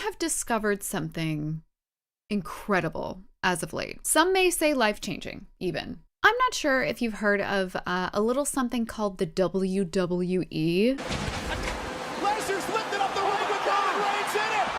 have discovered something incredible as of late. Some may say life-changing, even. I'm not sure if you've heard of a little something called the WWE.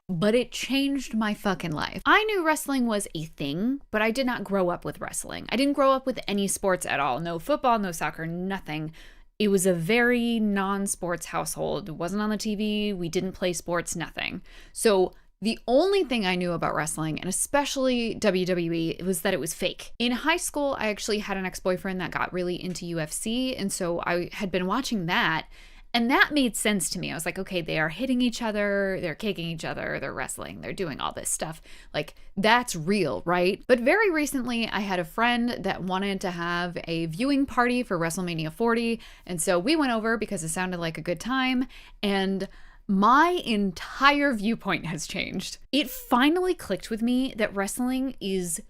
But it changed my fucking life. I knew wrestling was a thing, but I did not grow up with wrestling. I didn't grow up with any sports at all. No football, no soccer, nothing. It was a very non-sports household. It wasn't on the TV. We didn't play sports, nothing. So the only thing I knew about wrestling, and especially WWE, was that it was fake. In high school, I actually had an ex-boyfriend that got really into UFC, and so I had been watching that, and that made sense to me. I was like, okay, they are hitting each other, they're kicking each other, they're wrestling, they're doing all this stuff. Like, that's real, right? But very recently, I had a friend that wanted to have a viewing party for Wrestlemania 40, and so we went over because it sounded like a good time, and my entire viewpoint has changed. It finally clicked with me that wrestling is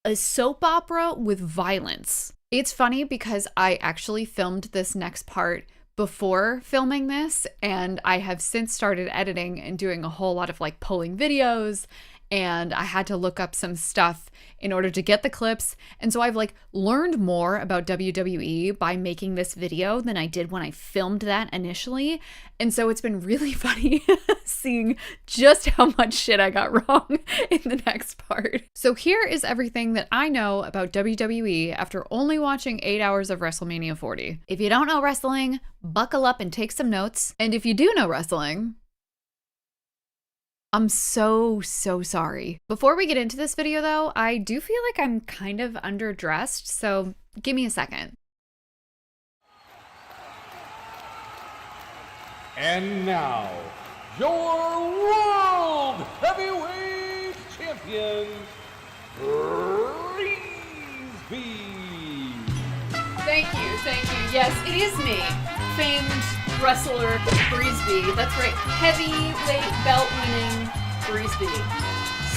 a soap opera with violence. It's funny because I actually filmed this next part before filming this, and I have since started editing and doing a whole lot of like pulling videos, and I had to look up some stuff in order to get the clips. And so I've like learned more about WWE by making this video than I did when I filmed that initially. And so it's been really funny seeing just how much shit I got wrong in the next part. So here is everything that I know about WWE after only watching 8 hours of Wrestlemania 40. If you don't know wrestling, buckle up and take some notes. And if you do know wrestling, I'm so sorry. Before we get into this video though, I do feel like I'm kind of underdressed, so give me a second. And now, your World Heavyweight Champion, Breezy. Thank you. Yes, it is me, famed wrestler Breezy. That's right, heavyweight belt-winning Breezy.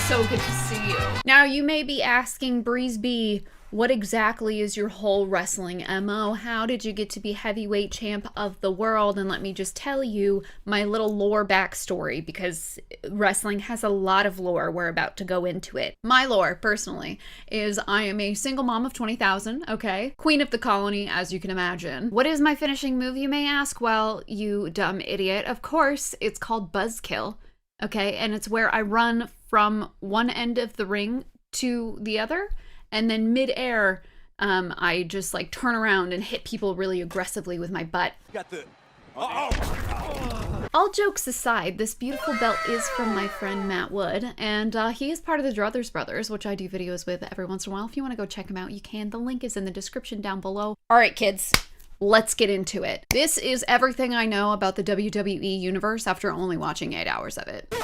So good to see you. Now, you may be asking, Breezy, what exactly is your whole wrestling MO? How did you get to be heavyweight champ of the world? And let me just tell you my little lore backstory, because wrestling has a lot of lore. We're about to go into it. My lore, personally, is I am a single mom of 20,000, okay? Queen of the colony, as you can imagine. What is my finishing move, you may ask? Well, you dumb idiot. Of course, it's called Buzzkill, okay? And it's where I run from one end of the ring to the other, and then mid-air, I just like turn around and hit people really aggressively with my butt. Got the... All jokes aside, this beautiful belt is from my friend Matt Wood, and he is part of the Druthers Brothers, which I do videos with every once in a while. If you want to go check him out, you can. The link is in the description down below. All right, kids, let's get into it. This is everything I know about the WWE universe after only watching 8 hours of it.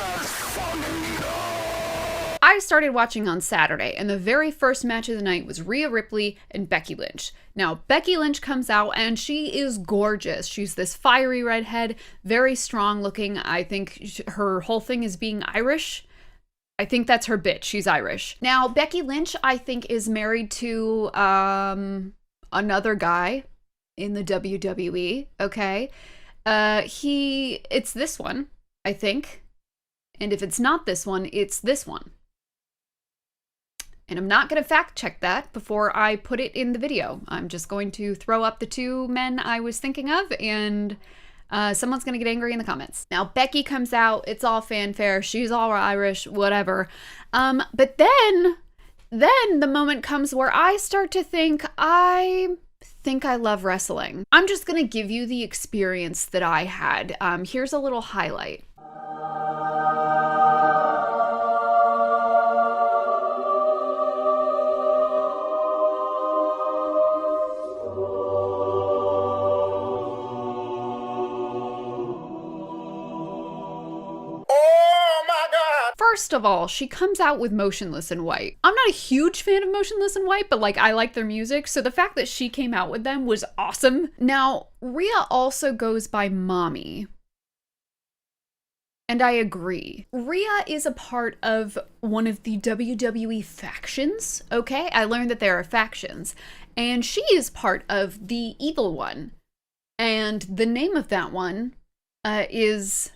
I started watching on Saturday, and the very first match of the night was Rhea Ripley and Becky Lynch. Now, Becky Lynch comes out, and she is gorgeous. She's this fiery redhead, very strong looking. I think her whole thing is being Irish. I think that's her bitch. She's Irish. Now, Becky Lynch, I think, is married to another guy in the WWE, okay? It's this one, I think. And if it's not this one, it's this one. And I'm not going to fact check that before I put it in the video. I'm just going to throw up the two men I was thinking of, and someone's going to get angry in the comments. Now, Becky comes out. It's all fanfare. She's all Irish, whatever. But then the moment comes where I start to think I love wrestling. I'm just going to give you the experience that I had. Here's a little highlight. First of all, she comes out with Motionless in White. I'm not a huge fan of Motionless in White, but like I like their music, so the fact that she came out with them was awesome. Now, Rhea also goes by Mommy. And I agree. Rhea is a part of one of the WWE factions, okay? I learned that there are factions. And she is part of the evil one. And the name of that one is...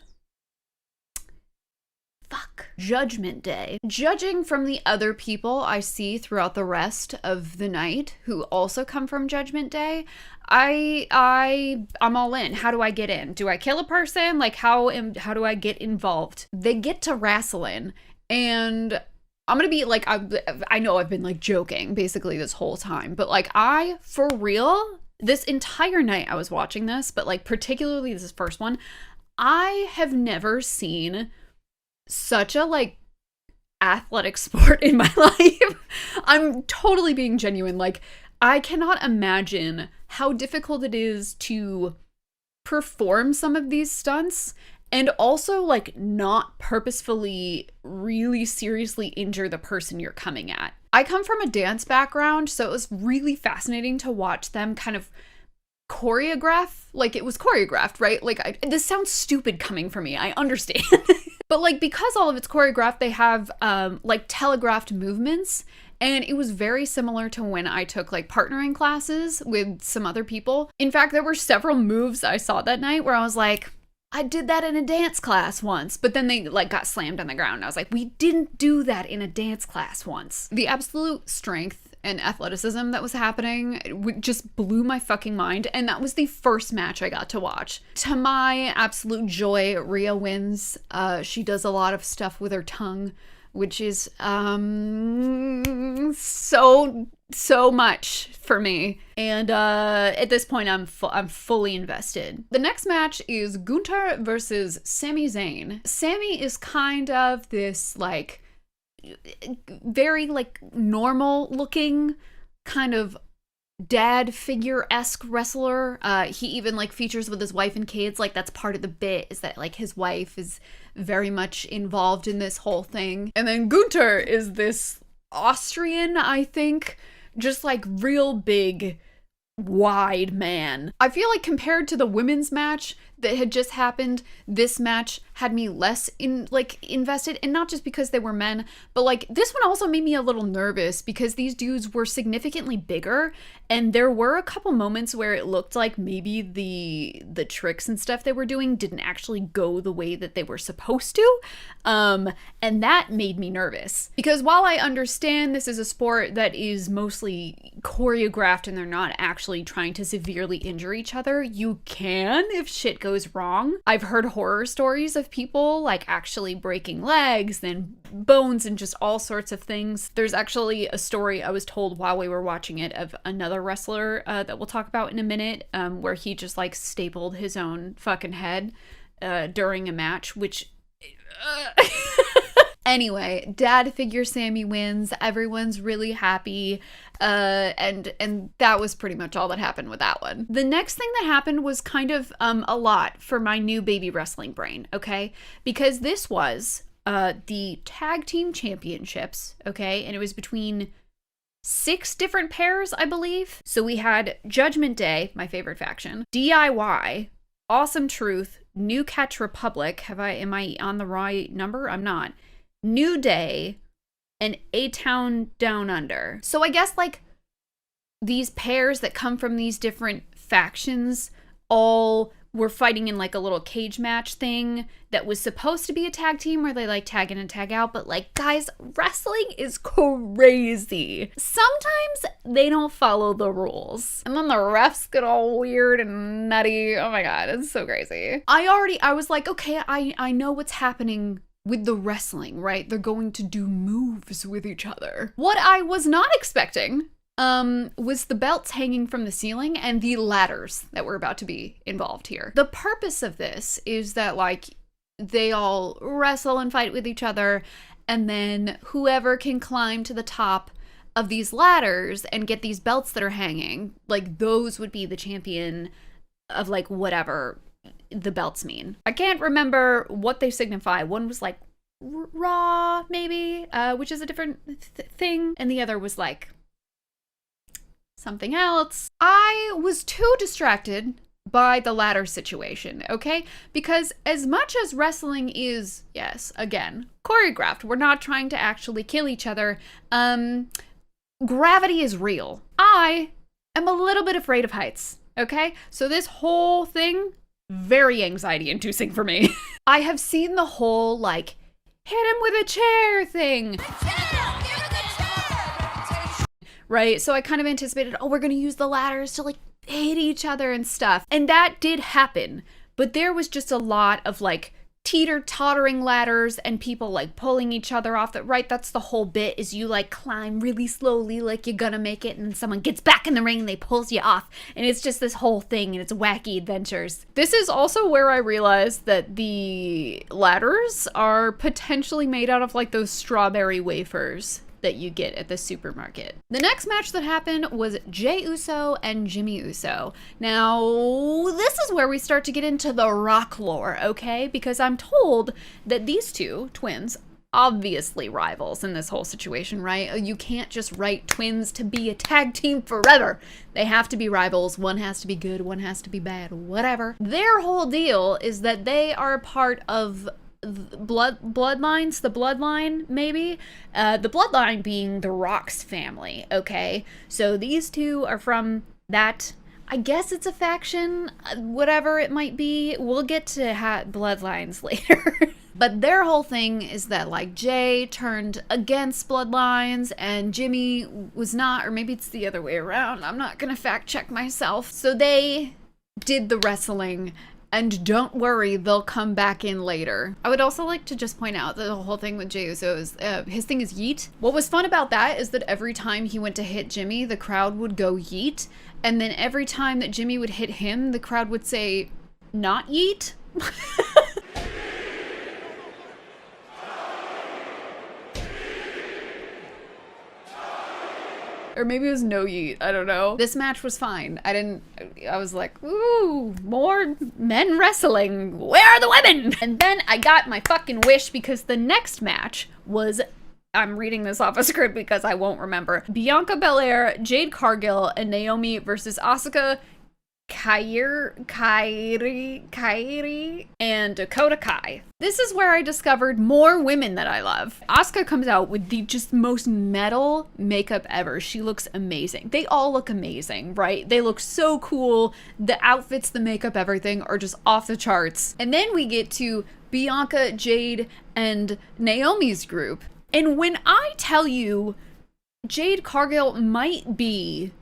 Fuck. Judgment Day. Judging from the other people I see throughout the rest of the night who also come from Judgment Day, I'm all in. How do I get in? Do I kill a person? Like, how do I get involved? They get to wrestling, and I'm gonna be like, I know I've been like joking basically this whole time, but like for real, this entire night I was watching this, but like particularly this first one, I have never seen such a like athletic sport in my life. I'm totally being genuine. Like, I cannot imagine how difficult it is to perform some of these stunts and also like not purposefully really seriously injure the person you're coming at. I come from a dance background, so it was really fascinating to watch them kind of choreograph. Like, it was choreographed, right? Like, this sounds stupid coming from me, I understand. But like, because all of it's choreographed, they have like telegraphed movements. And it was very similar to when I took like partnering classes with some other people. In fact, there were several moves I saw that night where I was like, I did that in a dance class once, but then they like got slammed on the ground. And I was like, we didn't do that in a dance class once. The absolute strength and athleticism that was happening just blew my fucking mind. And that was the first match I got to watch. To my absolute joy, Rhea wins. She does a lot of stuff with her tongue, which is so much for me. And at this point, I'm fully invested. The next match is Gunther versus Sami Zayn. Sami is kind of this like very like normal looking kind of dad figure-esque wrestler. He even like features with his wife and kids. Like, that's part of the bit, is that like his wife is very much involved in this whole thing. And then Gunther is this Austrian, I think, just like real big, wide man. I feel like compared to the women's match that had just happened, this match had me less invested, and not just because they were men, but like this one also made me a little nervous because these dudes were significantly bigger, and there were a couple moments where it looked like maybe the tricks and stuff they were doing didn't actually go the way that they were supposed to, and that made me nervous. Because while I understand this is a sport that is mostly choreographed and they're not actually trying to severely injure each other, you can if shit goes wrong. I've heard horror stories of people like actually breaking legs and bones and just all sorts of things. There's actually a story I was told while we were watching it of another wrestler that we'll talk about in a minute, where he just like stapled his own fucking head during a match, which Anyway, dad figure Sami wins. Everyone's really happy. And that was pretty much all that happened with that one. The next thing that happened was kind of a lot for my new baby wrestling brain, okay? Because this was the tag team championships, okay? And it was between 6 different pairs, I believe. So we had Judgment Day, my favorite faction, DIY, Awesome Truth, New Catch Republic. Am I on the right number? I'm not. New Day, and A-Town Down Under. So I guess like these pairs that come from these different factions all were fighting in like a little cage match thing that was supposed to be a tag team where they like tag in and tag out, but like, guys, wrestling is crazy. Sometimes they don't follow the rules, and then the refs get all weird and nutty. Oh my god, it's so crazy. I was like, okay, I know what's happening with the wrestling, right? They're going to do moves with each other. What I was not expecting was the belts hanging from the ceiling and the ladders that were about to be involved here. The purpose of this is that like they all wrestle and fight with each other, and then whoever can climb to the top of these ladders and get these belts that are hanging, like those would be the champion of like whatever the belts mean. I can't remember what they signify. One was like Raw, maybe, which is a different thing, and the other was like something else. I was too distracted by the ladder situation, okay? Because as much as wrestling is, yes, again, choreographed, we're not trying to actually kill each other, gravity is real. I am a little bit afraid of heights, okay? So this whole thing, very anxiety inducing for me. I have seen the whole like hit him with a chair thing. Right? So I kind of anticipated, oh, we're going to use the ladders to like hit each other and stuff. And that did happen. But there was just a lot of like teeter-tottering ladders and people like pulling each other off. Right? That's the whole bit, is you like climb really slowly like you're gonna make it, and someone gets back in the ring and they pulls you off. And it's just this whole thing, and it's wacky adventures. This is also where I realized that the ladders are potentially made out of like those strawberry wafers that you get at the supermarket. The next match that happened was Jey Uso and Jimmy Uso. Now, this is where we start to get into the Rock lore, okay? Because I'm told that these two twins, obviously rivals in this whole situation, right? You can't just write twins to be a tag team forever. They have to be rivals. One has to be good, one has to be bad, whatever. Their whole deal is that they are part of bloodlines, the Bloodline, maybe? The Bloodline being the Rock's family, okay? So these two are from that, I guess it's a faction, whatever it might be. We'll get to Bloodlines later. But their whole thing is that, like, Jay turned against Bloodlines and Jimmy was not, or maybe it's the other way around. I'm not gonna fact check myself. So they did the wrestling, and don't worry, they'll come back in later. I would also like to just point out that the whole thing with Jey Uso is, his thing is yeet. What was fun about that is that every time he went to hit Jimmy, the crowd would go yeet. And then every time that Jimmy would hit him, the crowd would say, not yeet. Or maybe it was no yeet, I don't know. This match was fine. I was like, ooh, more men wrestling. Where are the women? And then I got my fucking wish, because the next match was, I'm reading this off a script because I won't remember, Bianca Belair, Jade Cargill, and Naomi versus Asuka, Kairi, and Dakota Kai. This is where I discovered more women that I love. Asuka comes out with the just most metal makeup ever. She looks amazing. They all look amazing, right? They look so cool. The outfits, the makeup, everything are just off the charts. And then we get to Bianca, Jade, and Naomi's group. And when I tell you, Jade Cargill might be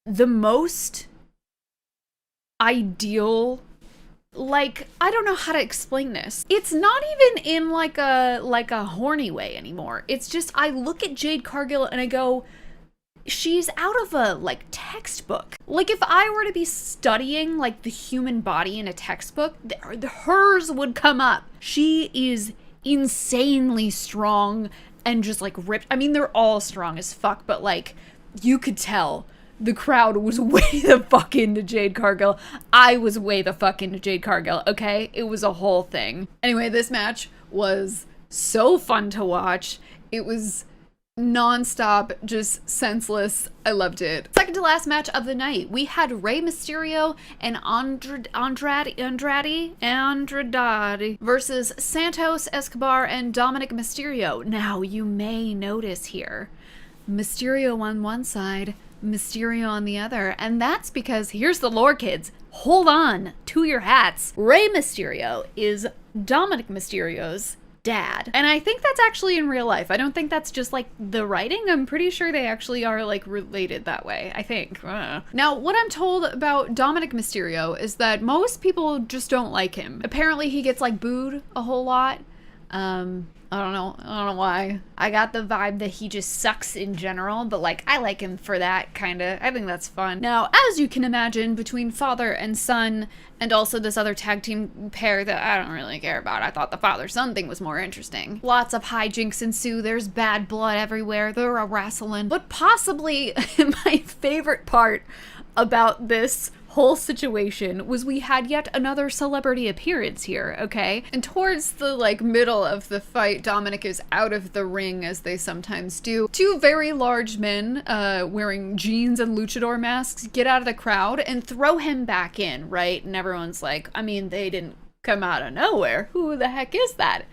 the most ideal, like, I don't know how to explain this. It's not even in like a horny way anymore. It's just, I look at Jade Cargill and I go, she's out of a like textbook. Like, if I were to be studying like the human body in a textbook, hers would come up. She is insanely strong and just like ripped. I mean, they're all strong as fuck, but like, you could tell the crowd was way the fuck into Jade Cargill. I was way the fuck into Jade Cargill, okay? It was a whole thing. Anyway, this match was so fun to watch. It was non-stop, just senseless. I loved it. Second to last match of the night, we had Rey Mysterio and Andrade versus Santos Escobar and Dominic Mysterio. Now, you may notice here, Mysterio on one side, Mysterio on the other, and that's because, here's the lore, kids. Hold on to your hats. Rey Mysterio is Dominic Mysterio's dad. And I think that's actually in real life. I don't think that's just like the writing. I'm pretty sure they actually are like related that way, I think. Now, what I'm told about Dominic Mysterio is that most people just don't like him. Apparently he gets like booed a whole lot. I don't know why. I got the vibe that he just sucks in general, but like, I like him for that, kinda. I think that's fun. Now, as you can imagine, between father and son, and also this other tag team pair that I don't really care about, I thought the father-son thing was more interesting. Lots of hijinks ensue, there's bad blood everywhere, they're a-wrestling. But possibly my favorite part about this whole situation was we had yet another celebrity appearance here, okay? And towards the like middle of the fight, Dominic is out of the ring, as they sometimes do. Two very large men wearing jeans and luchador masks get out of the crowd and throw him back in, right? And everyone's like, I mean, they didn't come out of nowhere. Who the heck is that?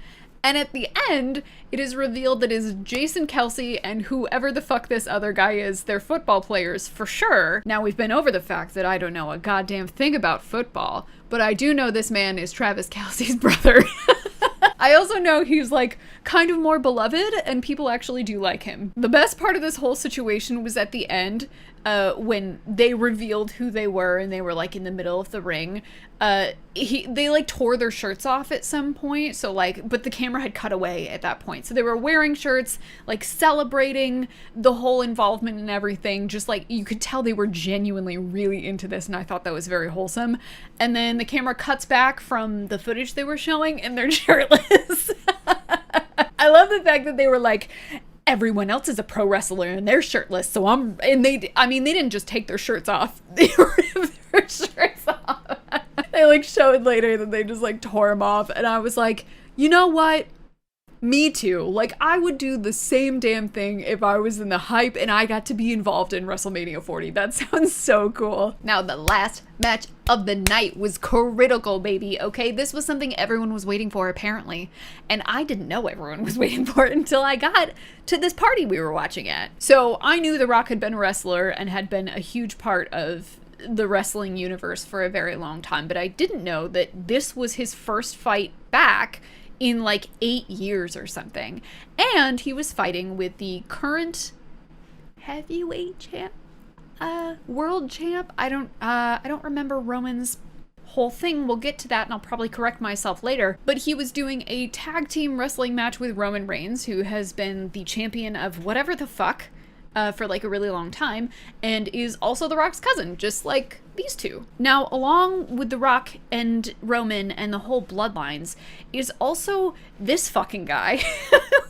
And at the end, it is revealed that it is Jason Kelsey and whoever the fuck this other guy is. They're football players for sure. Now, we've been over the fact that I don't know a goddamn thing about football, but I do know this man is Travis Kelsey's brother. I also know he's like kind of more beloved and people actually do like him. The best part of this whole situation was at the end, when they revealed who they were and they were like in the middle of the ring. They like tore their shirts off at some point, so like, but the camera had cut away at that point, so they were wearing shirts, like celebrating the whole involvement and everything. Just like, you could tell they were genuinely really into this, and I thought that was very wholesome. And then the camera cuts back from the footage they were showing and they're shirtless. I love the fact that they were like, everyone else is a pro wrestler and they're shirtless, so they didn't just take their shirts off. They ripped their shirts off. They like showed later that they just like tore them off, and I was like, you know what? Me too. Like, I would do the same damn thing if I was in the hype and I got to be involved in WrestleMania 40. That sounds so cool. Now, the last match of the night was critical, baby, okay? This was something everyone was waiting for, apparently. And I didn't know everyone was waiting for it until I got to this party we were watching at. So I knew The Rock had been a wrestler and had been a huge part of the wrestling universe for a very long time, but I didn't know that this was his first fight back in like 8 years or something. And he was fighting with the current heavyweight champ, world champ. I don't remember Roman's whole thing. We'll get to that and I'll probably correct myself later. But he was doing a tag team wrestling match with Roman Reigns, who has been the champion of whatever the fuck for like a really long time, and is also The Rock's cousin, just like these two. Now, along with The Rock and Roman and the whole Bloodlines is also this fucking guy,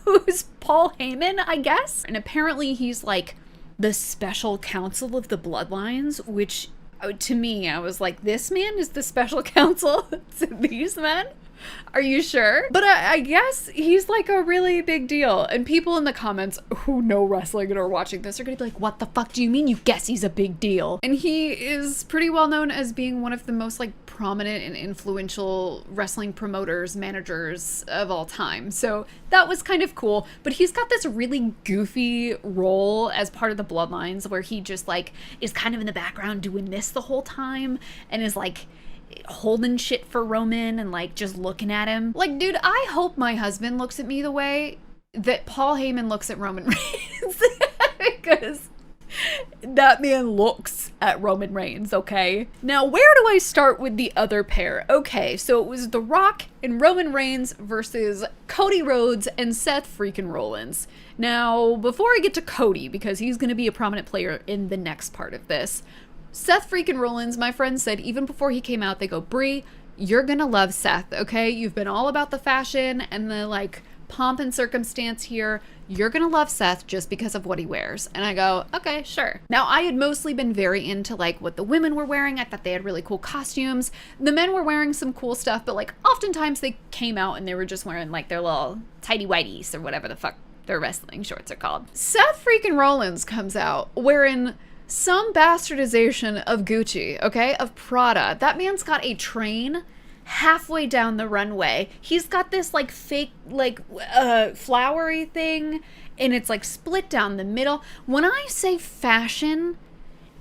who's Paul Heyman, I guess. And apparently he's like the special counsel of the Bloodlines, which to me, I was like, this man is the special counsel to these men? Are you sure? But I guess he's like a really big deal. And people in the comments who know wrestling and are watching this are gonna be like, what the fuck do you mean you guess he's a big deal? And he is pretty well known as being one of the most like prominent and influential wrestling promoters, managers of all time. So that was kind of cool. But he's got this really goofy role as part of the Bloodlines where he just like is kind of in the background doing this the whole time and is like holding shit for Roman and like just looking at him. Like, dude, I hope my husband looks at me the way that Paul Heyman looks at Roman Reigns. Because that man looks at Roman Reigns, okay? Now, where do I start with the other pair? Okay, so it was The Rock and Roman Reigns versus Cody Rhodes and Seth freaking Rollins. Now, before I get to Cody, because he's going to be a prominent player in the next part of this, Seth freaking Rollins, my friend said, even before he came out, they go, Brie, you're gonna love Seth, okay? You've been all about the fashion and the, like, pomp and circumstance here. You're gonna love Seth just because of what he wears. And I go, okay, sure. Now, I had mostly been very into, like, what the women were wearing. I thought they had really cool costumes. The men were wearing some cool stuff, but, like, oftentimes they came out and they were just wearing, like, their little tighty-whities or whatever the fuck their wrestling shorts are called. Seth freaking Rollins comes out wearing some bastardization of Gucci, okay? Of Prada. That man's got a train halfway down the runway. He's got this like fake like flowery thing and it's like split down the middle. When I say fashion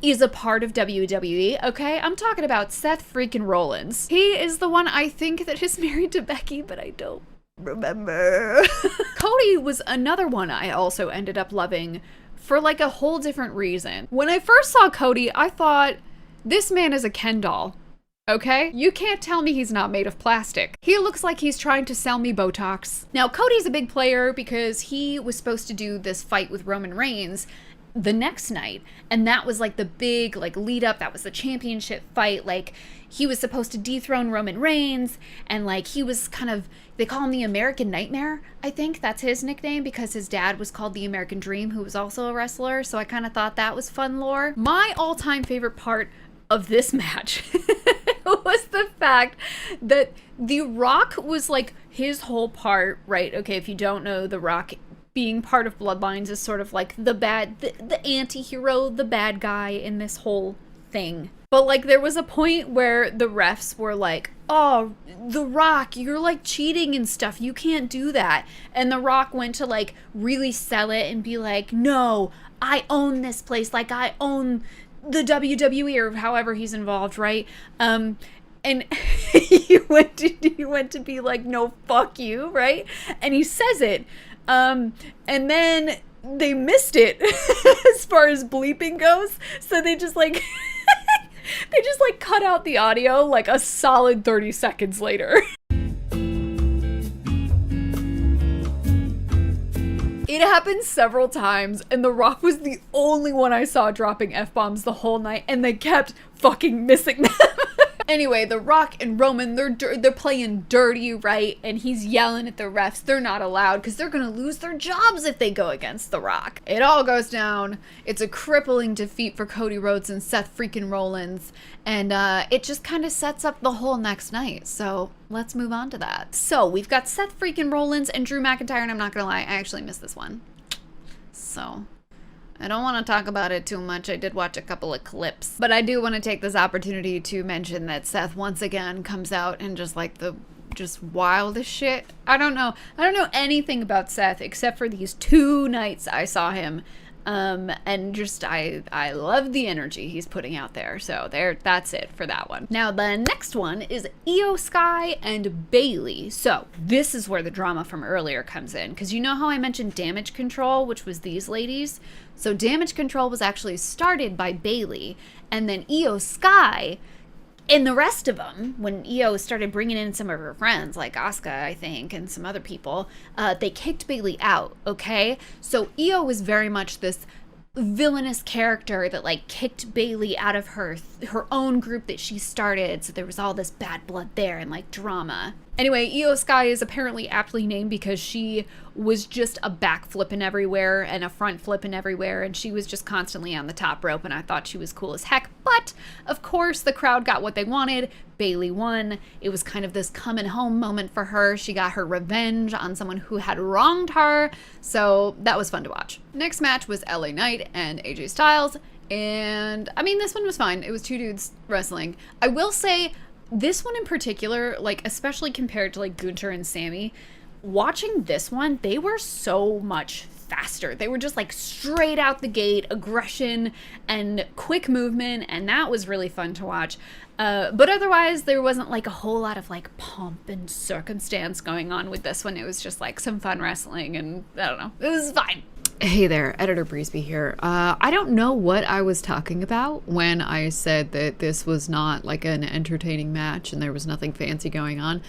is a part of WWE, okay? I'm talking about Seth freaking Rollins. He is the one I think that is married to Becky, but I don't remember. Cody was another one I also ended up loving for like a whole different reason. When I first saw Cody, I thought, this man is a Ken doll, okay? You can't tell me he's not made of plastic. He looks like he's trying to sell me Botox. Now, Cody's a big player because he was supposed to do this fight with Roman Reigns the next night, and that was like the big like lead up. That was the championship fight. Like, he was supposed to dethrone Roman Reigns, and like he was kind of, they call him the American Nightmare, I think that's his nickname, because his dad was called the American Dream, who was also a wrestler. So I kind of thought that was fun lore. My all-time favorite part of this match was the fact that The Rock was like his whole part, right? Okay, if you don't know, The Rock being part of Bloodlines is sort of like the anti-hero, the bad guy in this whole thing. But like there was a point where the refs were like, oh, The Rock, you're like cheating and stuff. You can't do that. And The Rock went to like really sell it and be like, no, I own this place. Like I own the WWE or however he's involved, right? And he went to be like, no, fuck you, right? And he says it. And then they missed it as far as bleeping goes. So they just like cut out the audio like a solid 30 seconds later. It happened several times, and The Rock was the only one I saw dropping F-bombs the whole night, and they kept fucking missing them. Anyway, The Rock and Roman, they're playing dirty, right? And he's yelling at the refs. They're not allowed because they're going to lose their jobs if they go against The Rock. It all goes down. It's a crippling defeat for Cody Rhodes and Seth freaking Rollins. And it just kind of sets up the whole next night. So let's move on to that. So we've got Seth freaking Rollins and Drew McIntyre. And I'm not going to lie, I actually missed this one. So I don't want to talk about it too much. I did watch a couple of clips, but I do want to take this opportunity to mention that Seth once again comes out and just like the wildest shit. I don't know anything about Seth except for these 2 nights I saw him. And just I love the energy he's putting out there. So that's it for that one. Now the next one is Io Sky and Bayley. So this is where the drama from earlier comes in, because you know how I mentioned Damage Control, which was these ladies? So Damage Control was actually started by Bayley, and then Io Sky and the rest of them, when Io started bringing in some of her friends, like Asuka, I think, and some other people, they kicked Bayley out, okay? So Io was very much this villainous character that like kicked Bayley out of her own group that she started, so there was all this bad blood there and like drama. Anyway, Io Sky is apparently aptly named because she was just a back flipping everywhere and a front flipping everywhere, and she was just constantly on the top rope, and I thought she was cool as heck. But of course the crowd got what they wanted. Bayley won. It was kind of this coming home moment for her. She got her revenge on someone who had wronged her, so that was fun to watch. Next match was LA Knight and AJ Styles, and I mean, this one was fine. It was 2 dudes wrestling. I will say this one in particular, like especially compared to like Gunther and Sammy, watching this one, they were so much faster. They were just like straight out the gate, aggression and quick movement, and that was really fun to watch. But otherwise, there wasn't like a whole lot of like pomp and circumstance going on with this one. It was just like some fun wrestling, and I don't know, it was fine. Hey there, Editor Breesby here. I don't know what I was talking about when I said that this was not like an entertaining match and there was nothing fancy going on.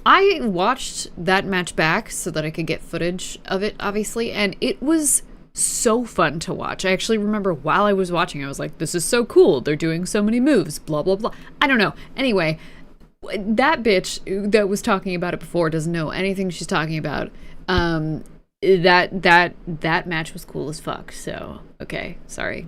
I watched that match back so that I could get footage of it, obviously, and it was so fun to watch. I actually remember while I was watching, I was like, this is so cool. They're doing so many moves, blah, blah, blah. I don't know. Anyway, that bitch that was talking about it before doesn't know anything she's talking about. That match was cool as fuck. So, okay, sorry.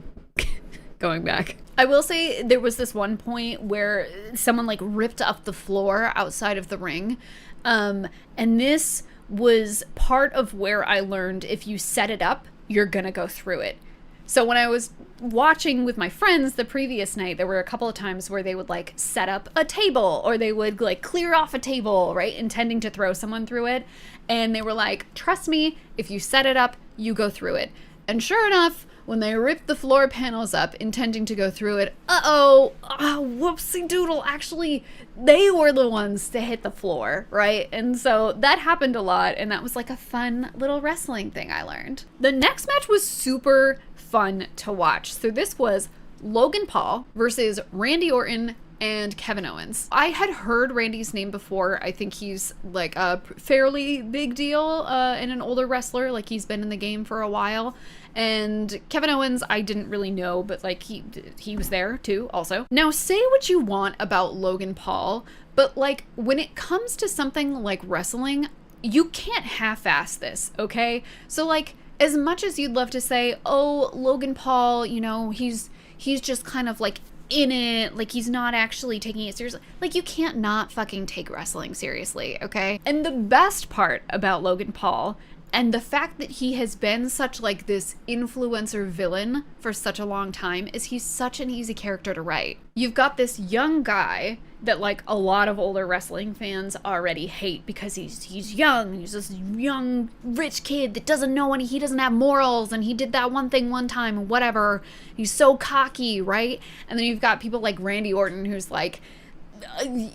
Going back. I will say there was this one point where someone like ripped up the floor outside of the ring. And this was part of where I learned if you set it up, you're gonna go through it. So when I was watching with my friends the previous night, there were a couple of times where they would like set up a table or they would like clear off a table, right? Intending to throw someone through it. And they were like, trust me, if you set it up, you go through it. And sure enough, when they ripped the floor panels up, intending to go through it, whoopsie doodle, actually, they were the ones to hit the floor, right? And so that happened a lot, and that was like a fun little wrestling thing I learned. The next match was super fun to watch. So this was Logan Paul versus Randy Orton and Kevin Owens. I had heard Randy's name before. I think he's like a fairly big deal and an older wrestler. Like he's been in the game for a while. And Kevin Owens, I didn't really know, but like he was there too also. Now say what you want about Logan Paul, but like when it comes to something like wrestling, you can't half-ass this, okay? So like as much as you'd love to say, oh, Logan Paul, you know, he's just kind of like in it, like he's not actually taking it seriously. Like you can't not fucking take wrestling seriously, okay? And the best part about Logan Paul, and the fact that he has been such like this influencer villain for such a long time, is he's such an easy character to write. You've got this young guy that like a lot of older wrestling fans already hate because he's young. He's this young rich kid that doesn't know he doesn't have morals, and he did that one thing one time and whatever. He's so cocky, right? And then you've got people like Randy Orton, who's like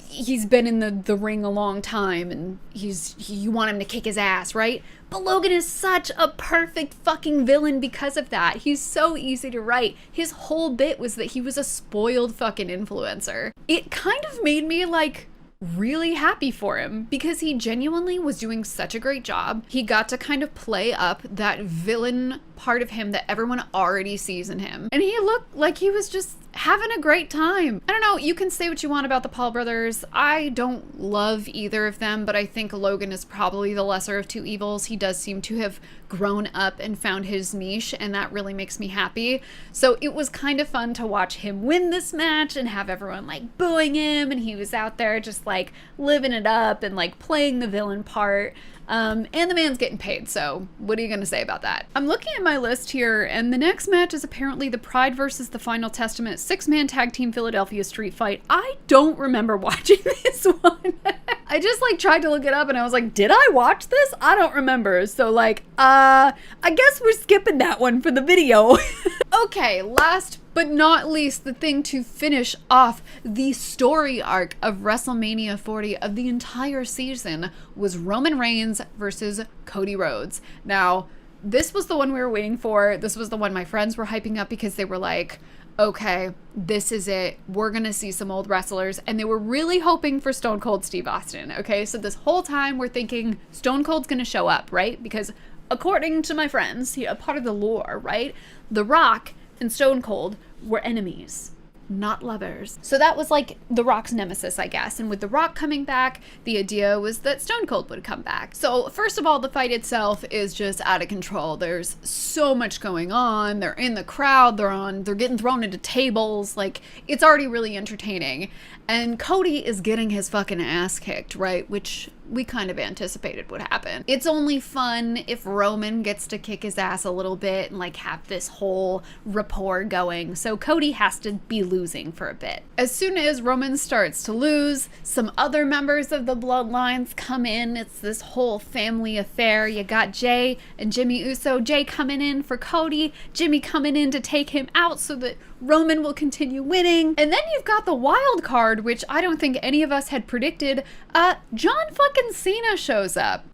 he's been in the ring a long time and you want him to kick his ass, right? But Logan is such a perfect fucking villain because of that. He's so easy to write. His whole bit was that he was a spoiled fucking influencer. It kind of made me like really happy for him because he genuinely was doing such a great job. He got to kind of play up that villain part of him that everyone already sees in him. And he looked like he was just having a great time. I don't know, you can say what you want about the Paul brothers. I don't love either of them, but I think Logan is probably the lesser of two evils. He does seem to have grown up and found his niche, and that really makes me happy. So it was kind of fun to watch him win this match and have everyone like booing him, and he was out there just like living it up and like playing the villain part. And the man's getting paid, so what are you gonna say about that? I'm looking at my list here, and the next match is apparently the Pride versus the Final Testament 6-man tag team Philadelphia street fight. I don't remember watching this one. I just like tried to look it up and I was like, did I watch this? I don't remember. So like, I guess we're skipping that one for the video. Okay, last but not least, the thing to finish off the story arc of WrestleMania 40 of the entire season was Roman Reigns versus Cody Rhodes. Now, this was the one we were waiting for. This was the one my friends were hyping up because they were like, okay, this is it. We're gonna see some old wrestlers. And they were really hoping for Stone Cold Steve Austin, okay? So this whole time we're thinking Stone Cold's gonna show up, right? Because according to my friends, a part of the lore, right? The Rock and Stone Cold were enemies, not lovers. So that was like The Rock's nemesis, I guess. And with The Rock coming back, the idea was that Stone Cold would come back. So first of all, the fight itself is just out of control. There's so much going on. They're in the crowd. They're getting thrown into tables. Like, it's already really entertaining. And Cody is getting his fucking ass kicked, right? Which we kind of anticipated would happen. It's only fun if Roman gets to kick his ass a little bit and like have this whole rapport going. So Cody has to be losing for a bit. As soon as Roman starts to lose, some other members of the Bloodlines come in. It's this whole family affair. You got Jay and Jimmy Uso. Jay coming in for Cody, Jimmy coming in to take him out so that Roman will continue winning. And then you've got the wild card, which I don't think any of us had predicted. John fucking Cena shows up.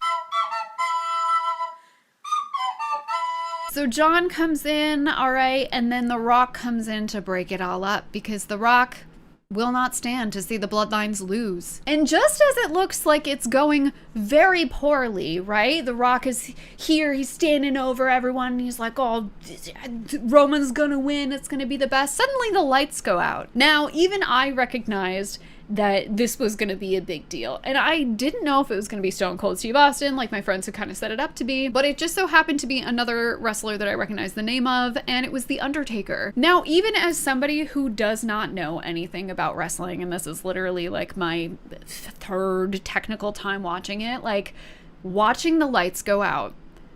So John comes in, all right, and then The Rock comes in to break it all up because The Rock will not stand to see the Bloodlines lose. And just as it looks like it's going very poorly, right? The Rock is here, he's standing over everyone, and he's like, oh, Roman's gonna win, it's gonna be the best. Suddenly the lights go out. Now, even I recognized that this was going to be a big deal. And I didn't know if it was going to be Stone Cold Steve Austin, like my friends had kind of set it up to be, but it just so happened to be another wrestler that I recognized the name of, and it was The Undertaker. Now, even as somebody who does not know anything about wrestling, and this is literally like my third technical time watching it, like watching the lights go out,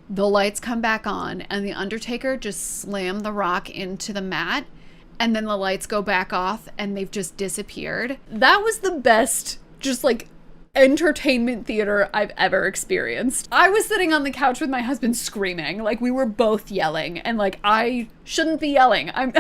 the lights come back on, and The Undertaker just slammed The Rock into the mat, and then the lights go back off and they've just disappeared. That was the best, just like, entertainment theater I've ever experienced. I was sitting on the couch with my husband screaming, like we were both yelling, and like I shouldn't be yelling. I've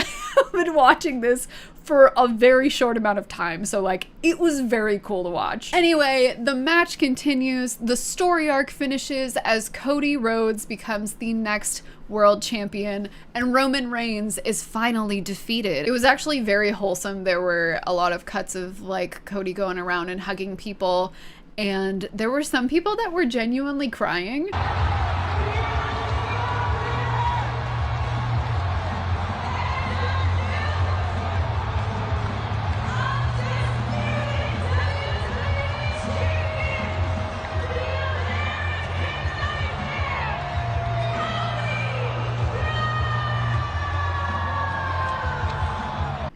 been watching this for a very short amount of time, so like it was very cool to watch. Anyway, the match continues. The story arc finishes as Cody Rhodes becomes the next world champion and Roman Reigns is finally defeated. It was actually very wholesome. There were a lot of cuts of like Cody going around and hugging people, and there were some people that were genuinely crying.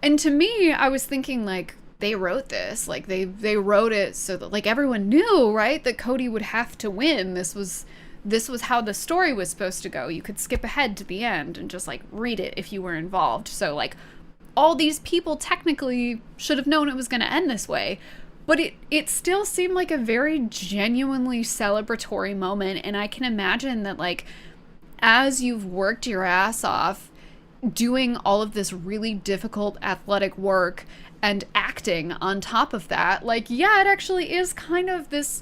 And to me, I was thinking like, they wrote this, like they wrote it so that like everyone knew, right, that Cody would have to win. This was how the story was supposed to go. You could skip ahead to the end and just like read it if you were involved. So like all these people technically should have known it was going to end this way. But it still seemed like a very genuinely celebratory moment. And I can imagine that like as you've worked your ass off doing all of this really difficult athletic work and acting on top of that, like, yeah, it actually is kind of this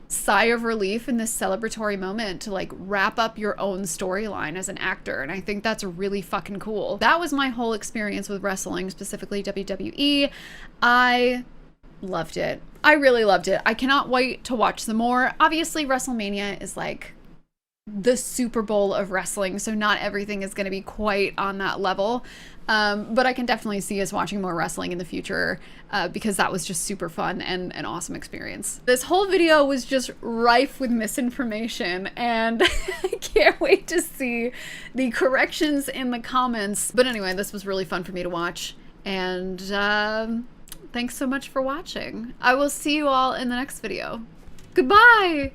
sigh of relief in this celebratory moment to like wrap up your own storyline as an actor. And I think that's really fucking cool. That was my whole experience with wrestling, specifically WWE. I loved it. I really loved it. I cannot wait to watch some more. Obviously, WrestleMania is like the Super Bowl of wrestling, so not everything is going to be quite on that level. But I can definitely see us watching more wrestling in the future because that was just super fun and an awesome experience. This whole video was just rife with misinformation, and I can't wait to see the corrections in the comments. But anyway, this was really fun for me to watch, and thanks so much for watching. I will see you all in the next video. Goodbye!